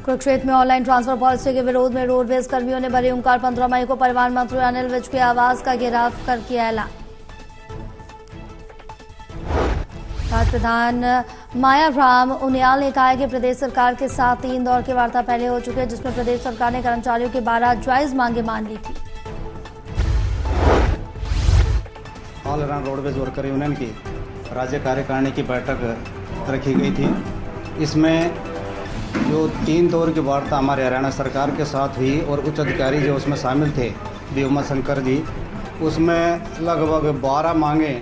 कुरुक्षेत्र में online transfer policy के विरोध में रोडवेज कर्मियों ने भरी हुंकार। 15 मई को परिवहन मंत्री अनिल विज के आवास का घेराव कर किया ऐलान। राज्य प्रधान मायाराम उनियाल ने कहा है कि प्रदेश सरकार के साथ 3 दौर की वार्ता पहले हो चुकी है, जिसमें प्रदेश सरकार ने कर्मचारियों की 12 जायज मांगे मान ली थी। All around roadways worker union की राज्य कार्यकारिणी की बैठक रखी गई थी। इसमें जो 3 दौर की वार्ता हमारे हरियाणा सरकार के साथ हुई और उच्च अधिकारी जो उसमें शामिल थे डी उमा शंकर जी, उसमें लगभग 12 मांगे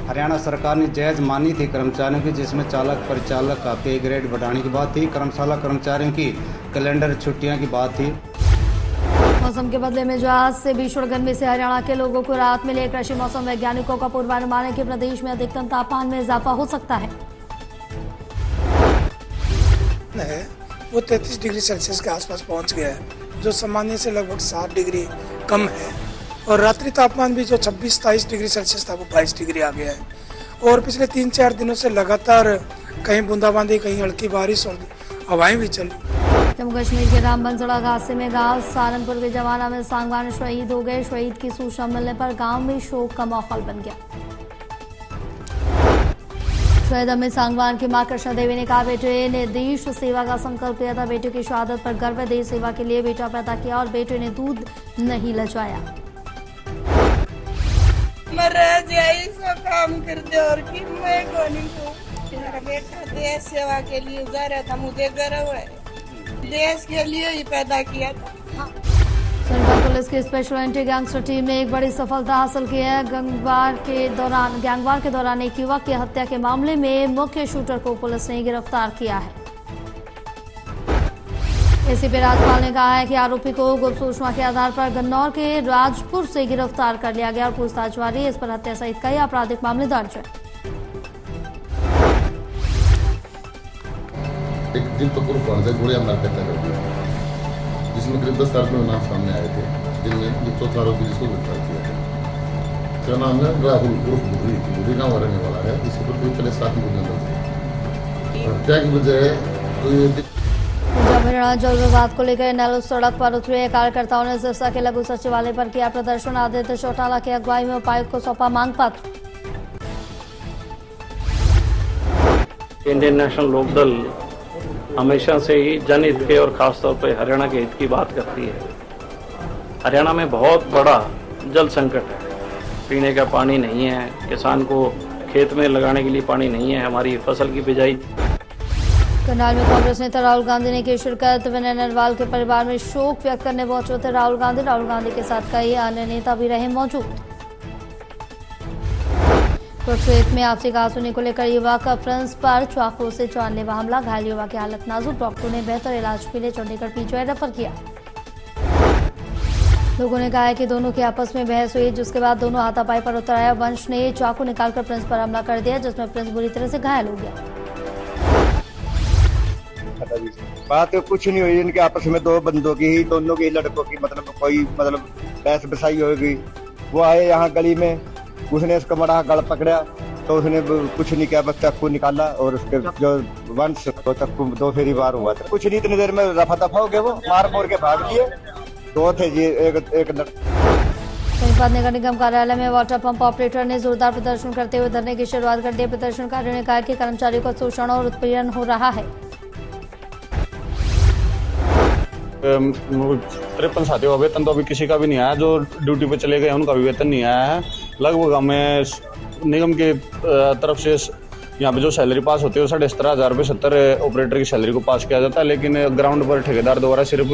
हरियाणा सरकार ने जायज़ मानी थी कर्मचारियों की, जिसमें चालक परिचालक का पे ग्रेड बढ़ाने की बात थी, कर्मशाला कर्मचारियों की कैलेंडर छुट्टियां की बात थी। मौसम के बदले में आज से भीषण गर्मी से हरियाणा के लोगों को राहत मिले। कृषि मौसम वैज्ञानिकों का पूर्वानुमान है कि प्रदेश में अधिकतम तापमान में इजाफा हो सकता है। वो 33 डिग्री सेल्सियस के आसपास पहुंच गया है, जो सामान्य से लगभग 7 डिग्री कम है। और रात्रि तापमान भी जो 26-27 डिग्री सेल्सियस था वो 22 डिग्री आ गया है। और पिछले 3-4 दिनों से लगातार कहीं बूंदाबांदी, कहीं हल्की बारिश और हवाएं भी चली। जम्मू कश्मीर के रामबन सड़क हादसे में गांव सहारनपुर के जवान अमित सांगवान शहीद हो गए। शहीद की सूचना मिलने पर गांव में शोक का माहौल बन गया। शहीद अमित सांगवान की मां कृष्णा देवी ने कहा, बेटे ने देश सेवा का संकल्प लिया था। बेटे की शहादत पर गर्व है। देश सेवा के लिए बेटा पैदा किया और बेटे ने दूध नहीं लजाया। काम कर दे और कि मैं कोनी को मेरा बेटा देश सेवा के लिए जा रहा था। मुझे गर्व है, देश के लिए ही पैदा किया था। सोनीपत पुलिस की स्पेशल एंटी गैंगस्टर टीम ने एक बड़ी सफलता हासिल की है। गैंगवार के दौरान एक युवक की हत्या के मामले में मुख्य शूटर को पुलिस ने गिरफ्तार किया है। एसीपी राजपाल ने कहा है कि आरोपी को गुप्त सूचना के आधार पर गन्नौर के राजपुर से गिरफ्तार कर लिया गया और पूछताछ जारी है। इस पर हत्या सहित कई आपराधिक मामले दर्ज है। एक दिन तो गोलियां मार कर जिसमें करीब 10 आरोपी नाम सामने आए थे, जिनमें जो चौथा आरोपी जिसको गिरफ्तार किया था, उसका नाम है राहुल उर्फ बुरी गाँव रहने वाला है। इसके ऊपर कोई पहले 7 गुना हत्या की वजह हरियाणा जल विवाद को लेकर नेहरू सड़क पर उतरे कार्यकर्ताओं ने सिरसा के लघु सचिवालय पर किया प्रदर्शन। आदित्य चौटाला की अगुवाई में उपायुक्त को सौंपा मांग पत्र। इंडियन नेशनल लोकदल हमेशा से ही जनहित के और खासतौर पर हरियाणा के हित की बात करती है। हरियाणा में बहुत बड़ा जल संकट है। पीने का पानी नहीं है, किसान को खेत में लगाने के लिए पानी नहीं है, हमारी फसल की बिजाई। करनाल में कांग्रेस नेता राहुल गांधी ने की शिरकत। विनय नरवाल के परिवार में शोक व्यक्त करने पहुंचे थे राहुल गांधी के साथ कई अन्य नेता भी रहे मौजूद। कुरुक्षेत्र में आपसी कहासुनी को लेकर युवक प्रिंस पर चाकू से जानलेवा हमला। घायल युवक की हालत नाजुक, डॉक्टरों ने बेहतर इलाज के लिए चंडीगढ़ पीजीआई रेफर किया। लोगों ने कहा है कि दोनों की आपस में बहस हुई, जिसके बाद दोनों हाथापाई पर उतर आए। वंश ने चाकू निकालकर प्रिंस पर हमला कर दिया, जिसमें प्रिंस बुरी तरह से घायल हो गया। बात कुछ नहीं हुई, इनके आपस में 2 बंदों की ही, दोनों की लड़कों की कोई बहस बसाई होगी। वो आए यहाँ गली में, उसने इसका बड़ा गल पकड़ा तो उसने कुछ नहीं किया, बस चाकू निकाला और उसके जो वंश को चाकू 2 फेरी वार हुआ था। कुछ नहीं, इतनी देर में रफा दफा हो गए, वो मार के भाग लिए। 2 थे जी, एक सोनीपत नगर निगम कार्यालय में वाटर पंप ऑपरेटर ने जोरदार प्रदर्शन करते हुए धरने की शुरुआत कर दी। प्रदर्शनकारियों ने कहा कि कर्मचारियों का शोषण और उत्पीड़न हो रहा है। 53 साथियों का वेतन तो अभी किसी का भी नहीं आया। जो ड्यूटी पे चले गए उनका भी वेतन नहीं आया है। लगभग हमें निगम की तरफ से यहाँ पे जो सैलरी पास होती है 17,500 रुपये 70 ऑपरेटर की सैलरी को पास किया जाता है, लेकिन ग्राउंड पर ठेकेदार द्वारा सिर्फ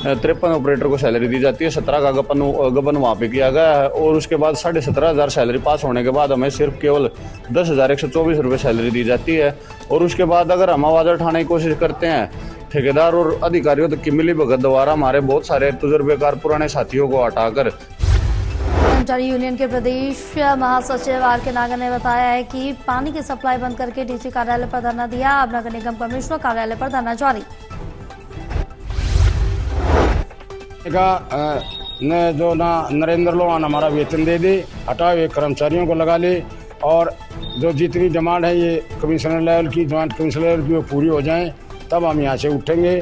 53 ऑपरेटर को सैलरी दी जाती है। 17 का गबन वहाँ पे किया गया है और उसके बाद 17,500 सैलरी पास होने के बाद हमें सिर्फ केवल 10,124 रुपये सैलरी दी जाती है। और उसके बाद अगर हम आवाज़ उठाने की कोशिश करते हैं ठेकेदार और अधिकारियों तक की मिली भगत द्वारा हमारे बहुत सारे तजुर्बेकार पुराने साथियों को हटाकर। कर्मचारी यूनियन के प्रदेश महासचिव आर के नागर ने बताया है कि पानी की सप्लाई बंद करके डीसी कार्यालय पर धरना दिया। अब नगर निगम कमिश्नर कार्यालय पर धरना जारी। जो नरेंद्र लोहान हमारा वेतन दे दे, हटाए हुए कर्मचारियों को लगा ले और जो जितनी डिमांड है ये कमिश्नर लेवल की, ज्वाइंट कमिश्नर लेवल की वो पूरी हो जाए, तब हम यहाँ से उठेंगे।